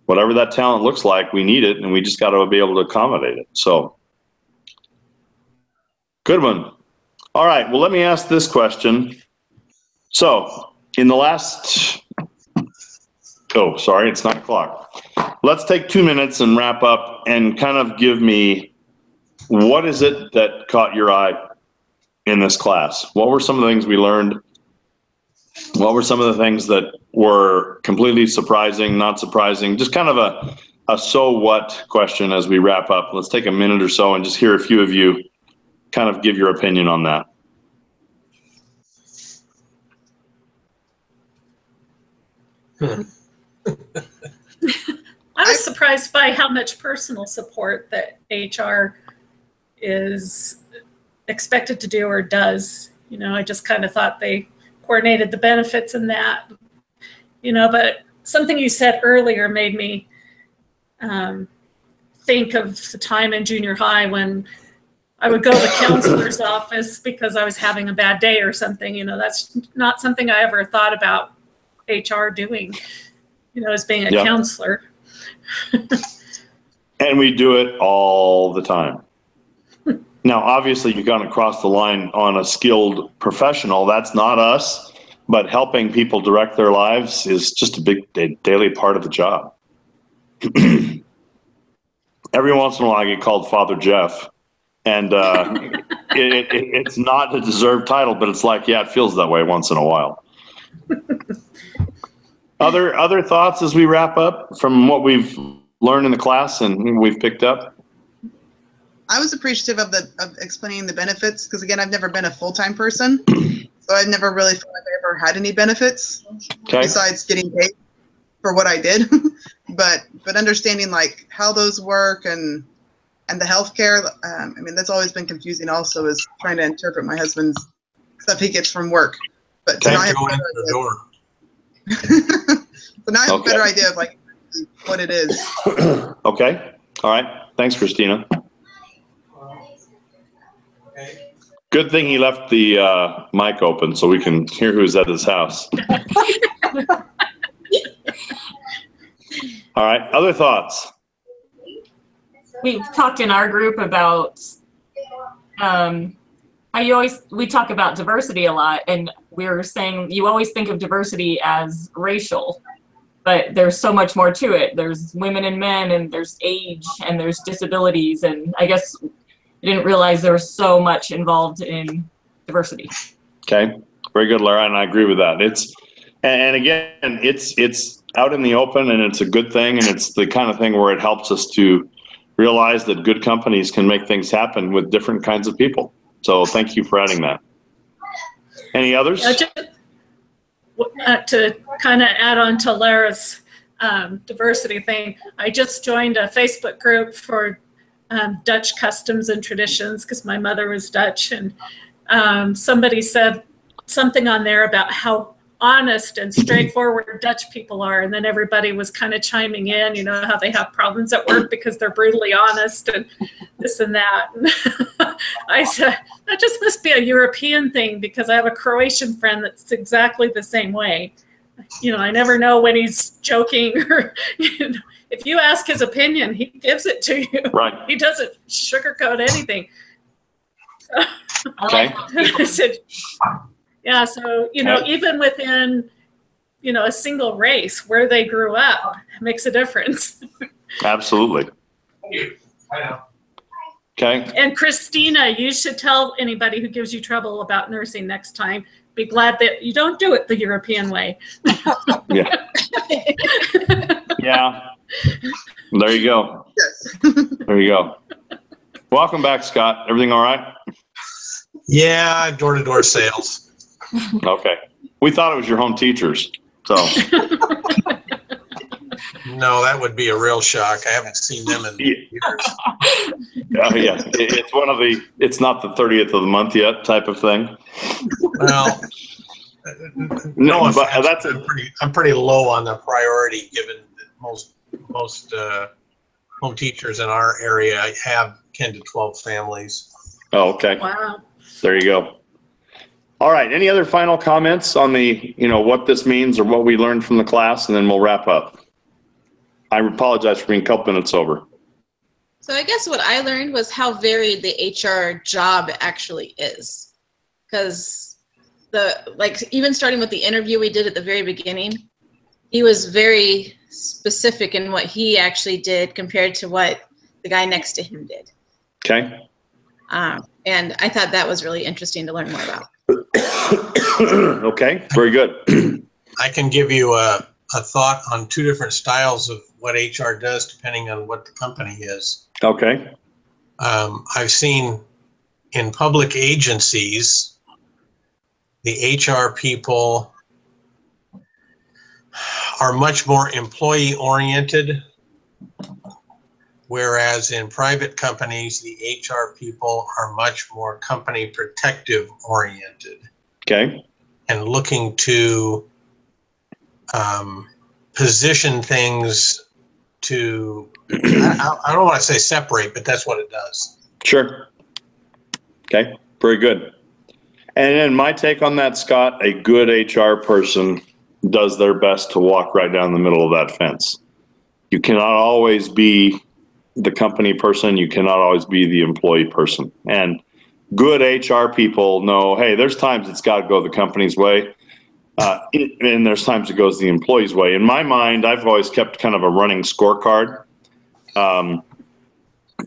[SPEAKER 1] Whatever that talent looks like, we need it, and we just got to be able to accommodate it. So, good one. All right, well, let me ask this question. So, in the last, it's 9 o'clock. Let's take 2 minutes and wrap up and kind of give me, what is it that caught your eye in this class? What were some of the things we learned? What were some of the things that were completely surprising, not surprising? Just kind of a so what question as we wrap up. Let's take a minute or so and just hear a few of you kind of give your opinion on that.
[SPEAKER 4] I was surprised by how much personal support that HR is expected to do or does. I just kind of thought they coordinated the benefits in that, but something you said earlier made me think of the time in junior high when I would go to the counselor's office because I was having a bad day or something. That's not something I ever thought about HR doing, as being a counselor.
[SPEAKER 1] And we do it all the time. Now, obviously, you've gone across the line on a skilled professional. That's not us, but helping people direct their lives is just a daily part of the job. Every once in a while, I get called Father Jeff, and it's not a deserved title, but it's like, yeah, it feels that way once in a while. Other thoughts as we wrap up from what we've learned in the class and we've picked up?
[SPEAKER 5] I was appreciative of explaining the benefits because, again, I've never been a full-time person, so I've never really felt like I ever had any benefits besides getting paid for what I did. but understanding like how those work and And the healthcare, I mean, that's always been confusing also, is trying to interpret my husband's stuff he gets from work. But so now I have
[SPEAKER 3] Go
[SPEAKER 5] a
[SPEAKER 3] in
[SPEAKER 5] better
[SPEAKER 3] the door.
[SPEAKER 5] idea. So now I have
[SPEAKER 1] Okay.
[SPEAKER 5] a better idea of like what it is.
[SPEAKER 1] Okay. All right. Thanks, Christina.
[SPEAKER 3] Okay.
[SPEAKER 1] Good thing he left the mic open so we can hear who's at his house. All right. Other thoughts?
[SPEAKER 6] We've talked in our group about how we talk about diversity a lot, and we're saying you always think of diversity as racial, but there's so much more to it. There's women and men, and there's age, and there's disabilities, and I guess I didn't realize there was so much involved in diversity.
[SPEAKER 1] Okay. Very good, Lara, and I agree with that. And again, it's out in the open, and it's a good thing, and it's the kind of thing where it helps us to realize that good companies can make things happen with different kinds of people. So thank you for adding that. Any others?
[SPEAKER 4] To kind of add on to Lara's diversity thing, I just joined a Facebook group for Dutch customs and traditions because my mother was Dutch, and somebody said something on there about how honest and straightforward Dutch people are, and then everybody was kind of chiming in, you know, how they have problems at work because they're brutally honest and this and that. And I said, that just must be a European thing, because I have a Croatian friend that's exactly the same way. You know, I never know when he's joking or, you know, if you ask his opinion, he gives it to you.
[SPEAKER 1] Right.
[SPEAKER 4] He doesn't sugarcoat anything.
[SPEAKER 1] Okay.
[SPEAKER 4] I said, yeah, so, you know,
[SPEAKER 1] Okay.
[SPEAKER 4] even within, you know, a single race, where they grew up makes a difference.
[SPEAKER 1] Absolutely.
[SPEAKER 3] I know.
[SPEAKER 1] Okay.
[SPEAKER 4] And Christina, you should tell anybody who gives you trouble about nursing next time, be glad that you don't do it the European way.
[SPEAKER 1] Yeah. Yeah. There you go.
[SPEAKER 5] Yes.
[SPEAKER 1] There you go. Welcome back, Scott. Everything all right?
[SPEAKER 3] Yeah, door-to-door sales.
[SPEAKER 1] Okay. We thought it was your home teachers. So,
[SPEAKER 3] No, that would be a real shock. I haven't seen them in years.
[SPEAKER 1] yeah, it's one of the, it's not the 30th of the month yet type of thing.
[SPEAKER 3] Well,
[SPEAKER 1] No,
[SPEAKER 3] no
[SPEAKER 1] but
[SPEAKER 3] offense,
[SPEAKER 1] that's
[SPEAKER 3] I'm pretty low on the priority, given that most home teachers in our area have 10 to 12 families.
[SPEAKER 1] oh, okay.
[SPEAKER 4] Wow.
[SPEAKER 1] There you go. All right. Any other final comments on the, you know, what this means or what we learned from the class, and then we'll wrap up. I apologize for being a couple minutes over.
[SPEAKER 2] So I guess what I learned was how varied the HR job actually is. Because even starting with the interview we did at the very beginning, he was very specific in what he actually did compared to what the guy next to him did.
[SPEAKER 1] Okay.
[SPEAKER 2] And I thought that was really interesting to learn more about.
[SPEAKER 1] Okay. Very good.
[SPEAKER 3] I can give you a thought on two different styles of what HR does depending on what the company is.
[SPEAKER 1] Okay.
[SPEAKER 3] I've seen in public agencies, the HR people are much more employee oriented, whereas in private companies, the HR people are much more company protective oriented
[SPEAKER 1] Okay.
[SPEAKER 3] and looking to position things to, I don't want to say separate, but that's what it does.
[SPEAKER 1] Sure. Okay. Very good. And then my take on that, Scott, a good HR person does their best to walk right down the middle of that fence. You cannot always be the company person. You cannot always be the employee person. And good HR people know, hey, there's times it's got to go the company's way. And there's times it goes the employee's way. In my mind, I've always kept kind of a running scorecard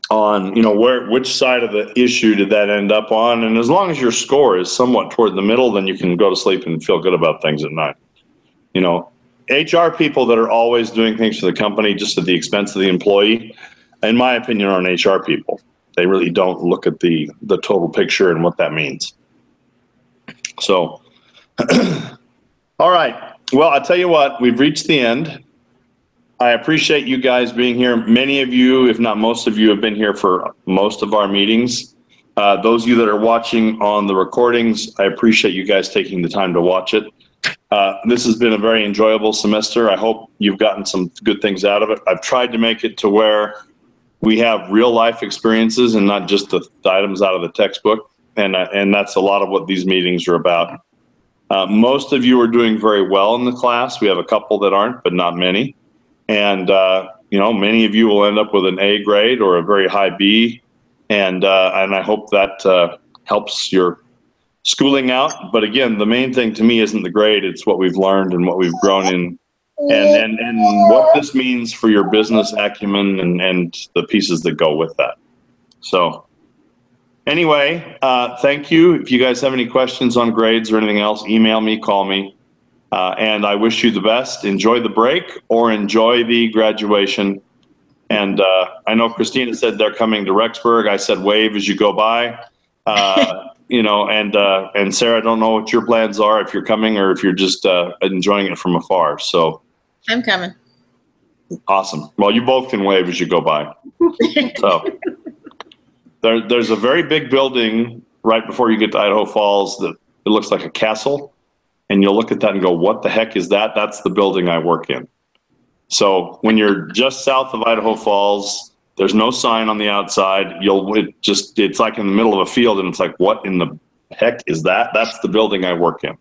[SPEAKER 1] on, you know, which side of the issue did that end up on. And as long as your score is somewhat toward the middle, then you can go to sleep and feel good about things at night. You know, HR people that are always doing things for the company just at the expense of the employee, in my opinion, aren't HR people. They really don't look at the total picture and what that means. So, all right. Well, I'll tell you what, we've reached the end. I appreciate you guys being here. Many of you, if not most of you, have been here for most of our meetings. Those of you that are watching on the recordings, I appreciate you guys taking the time to watch it. This has been a very enjoyable semester. I hope you've gotten some good things out of it. I've tried to make it to where we have real life experiences and not just the items out of the textbook. And that's a lot of what these meetings are about. Most of you are doing very well in the class. We have a couple that aren't, but not many. And, many of you will end up with an A grade or a very high B. And I hope that helps your schooling out. But again, the main thing to me isn't the grade. It's what we've learned and what we've grown in and what this means for your business acumen and the pieces that go with that. So anyway, thank you. If you guys have any questions on grades or anything else, email me, call me. And I wish you the best. Enjoy the break or enjoy the graduation. And I know Christina said they're coming to Rexburg. I said wave as you go by. And Sarah, I don't know what your plans are, if you're coming or if you're just enjoying it from afar. So
[SPEAKER 2] I'm coming.
[SPEAKER 1] Awesome. Well, you both can wave as you go by. So there's a very big building right before you get to Idaho Falls that it looks like a castle. And you'll look at that and go, what the heck is that? That's the building I work in. So when you're just south of Idaho Falls, there's no sign on the outside. It's like in the middle of a field and it's like, what in the heck is that? That's the building I work in.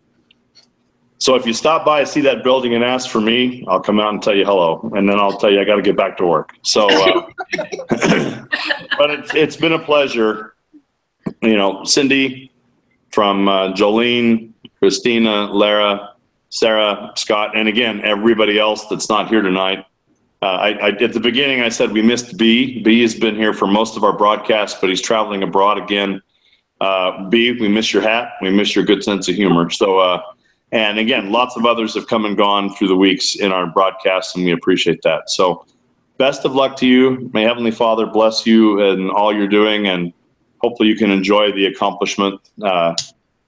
[SPEAKER 1] So if you stop by, see that building and ask for me, I'll come out and tell you hello. And then I'll tell you I got to get back to work. So, but it's been a pleasure. Cindy, from Jolene, Christina, Lara, Sarah, Scott, and again, everybody else that's not here tonight. At the beginning, I said we missed B. B has been here for most of our broadcasts, but he's traveling abroad again. B, we miss your hat. We miss your good sense of humor. So, and again, lots of others have come and gone through the weeks in our broadcasts, and we appreciate that. So best of luck to you. May Heavenly Father bless you in all you're doing, and hopefully you can enjoy the accomplishment.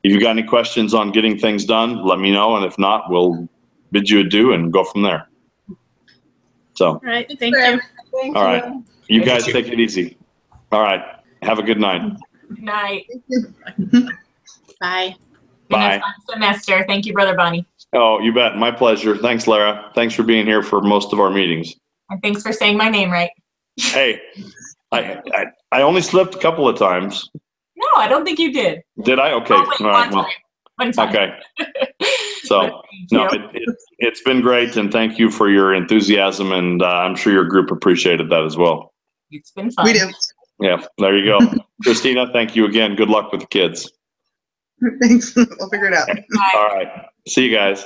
[SPEAKER 1] If you've got any questions on getting things done, let me know. And if not, we'll bid you adieu and go from there. So,
[SPEAKER 4] All right. Thank you.
[SPEAKER 7] Thank
[SPEAKER 1] all
[SPEAKER 7] you.
[SPEAKER 1] right. You guys take it easy. All right. Have a good night.
[SPEAKER 6] Good night.
[SPEAKER 2] Bye.
[SPEAKER 6] Been
[SPEAKER 1] Bye.
[SPEAKER 6] a fun semester. Thank you, Brother Bonnie.
[SPEAKER 1] Oh, you bet. My pleasure. Thanks, Lara. Thanks for being here for most of our meetings.
[SPEAKER 6] And thanks for saying my name right.
[SPEAKER 1] Hey, I only slipped a couple of times.
[SPEAKER 6] No, I don't think you did.
[SPEAKER 1] Did I? Okay.
[SPEAKER 6] Oh, wait,
[SPEAKER 1] All right. Well,
[SPEAKER 6] one time.
[SPEAKER 1] okay. So, no, it's been great. And thank you for your enthusiasm. And I'm sure your group appreciated that as well.
[SPEAKER 6] It's been fun.
[SPEAKER 5] We do.
[SPEAKER 1] Yeah, there you go. Christina, thank you again. Good luck with the kids.
[SPEAKER 5] Thanks. We'll figure it out.
[SPEAKER 6] Bye.
[SPEAKER 1] All right. See you guys.